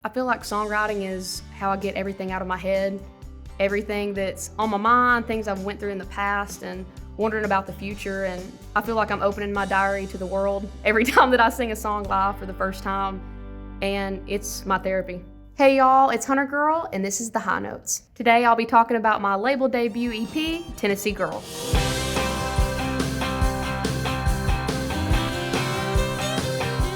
I feel like songwriting is how I get everything out of my head, everything that's on my mind, things I've went through in the past, and wondering about the future. And I feel like I'm opening my diary to the world every time that I sing a song live for the first time, and it's my therapy. Hey y'all, it's HunterGirl, and this is The High Notes. Today I'll be talking about my label debut EP, Tennessee Girl.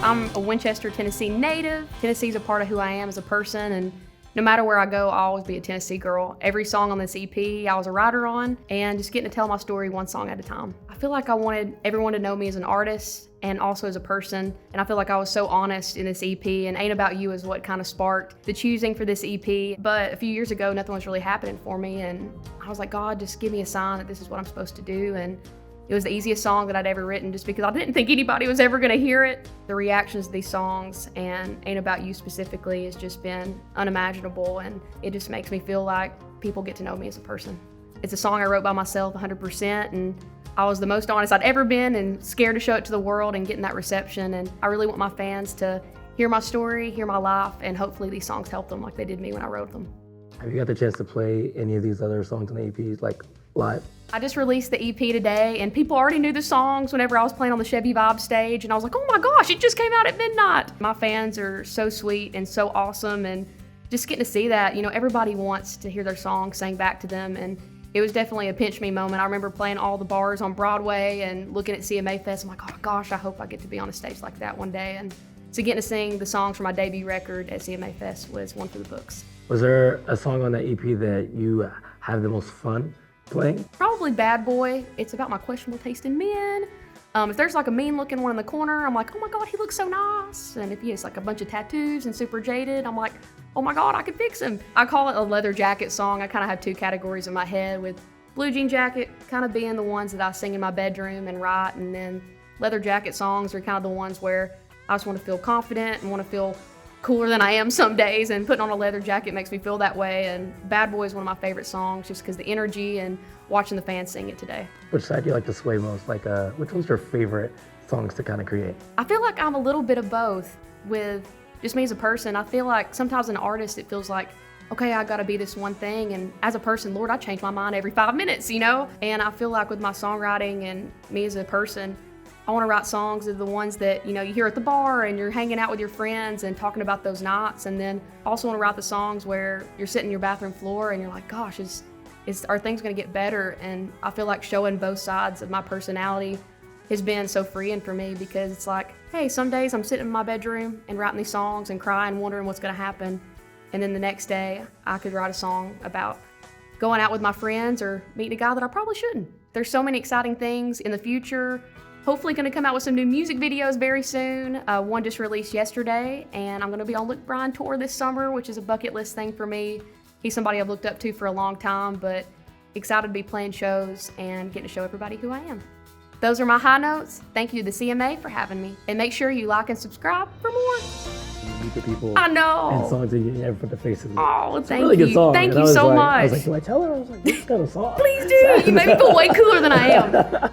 I'm a Winchester, Tennessee native. Tennessee's a part of who I am as a person, and no matter where I go, I'll always be a Tennessee girl. Every song on this EP I was a writer on, and just getting to tell my story one song at a time. I feel like I wanted everyone to know me as an artist and also as a person, and I feel like I was so honest in this EP, and Ain't About You is what kind of sparked the choosing for this EP. But a few years ago, nothing was really happening for me, and I was like, God, just give me a sign that this is what I'm supposed to do. And it was the easiest song that I'd ever written just because I didn't think anybody was ever gonna hear it. The reactions to these songs and Ain't About You specifically has just been unimaginable, and it just makes me feel like people get to know me as a person. It's a song I wrote by myself 100%, and I was the most honest I'd ever been and scared to show it to the world and getting that reception. And I really want my fans to hear my story, hear my life, and hopefully these songs help them like they did me when I wrote them. Have you got the chance to play any of these other songs on the EPs, like live? I just released the EP today, and people already knew the songs whenever I was playing on the Chevy Vibe stage, and I was like, oh my gosh, it just came out at midnight. My fans are so sweet and so awesome, and just getting to see that, everybody wants to hear their song sang back to them, and it was definitely a pinch me moment. I remember playing all the bars on Broadway and looking at CMA Fest. I'm like, oh gosh, I hope I get to be on a stage like that one day. And so getting to sing the songs for my debut record at CMA Fest was one for the books. Was there a song on that EP that you have the most fun playing? Probably Bad Boy. It's about my questionable taste in men. If there's like a mean looking one in the corner, I'm like, oh my God, he looks so nice. And if he has like a bunch of tattoos and super jaded, I'm like, oh my God, I could fix him. I call it a leather jacket song. I kind of have two categories in my head, with blue jean jacket kind of being the ones that I sing in my bedroom and write, and then leather jacket songs are kind of the ones where I just want to feel confident and want to feel cooler than I am some days, and putting on a leather jacket makes me feel that way. And Bad Boy is one of my favorite songs just because the energy and watching the fans sing it today. Which side do you like to sway most? Like, which one's your favorite songs to kind of create? I feel like I'm a little bit of both with just me as a person. I feel like sometimes an artist, it feels like, okay, I gotta be this one thing. And as a person, Lord, I change my mind every 5 minutes, And I feel like with my songwriting and me as a person, I want to write songs of the ones that, you hear at the bar and you're hanging out with your friends and talking about those nights. And then also want to write the songs where you're sitting in your bathroom floor and you're like, gosh, are things going to get better? And I feel like showing both sides of my personality has been so freeing for me, because it's like, hey, some days I'm sitting in my bedroom and writing these songs and crying, wondering what's going to happen. And then the next day I could write a song about going out with my friends or meeting a guy that I probably shouldn't. There's so many exciting things in the future. Hopefully going to come out with some new music videos very soon. One just released yesterday, and I'm going to be on Luke Bryan tour this summer, which is a bucket list thing for me. He's somebody I've looked up to for a long time, but excited to be playing shows and getting to show everybody who I am. Those are my high notes. Thank you to the CMA for having me, and make sure you like and subscribe for more. You meet the people. I know. And songs that you never put the faces. Oh, thank you. Really good song. Thank and you so much. I was like, do I tell her? I was like, this kind of song. Please do. You made me feel way cooler than I am.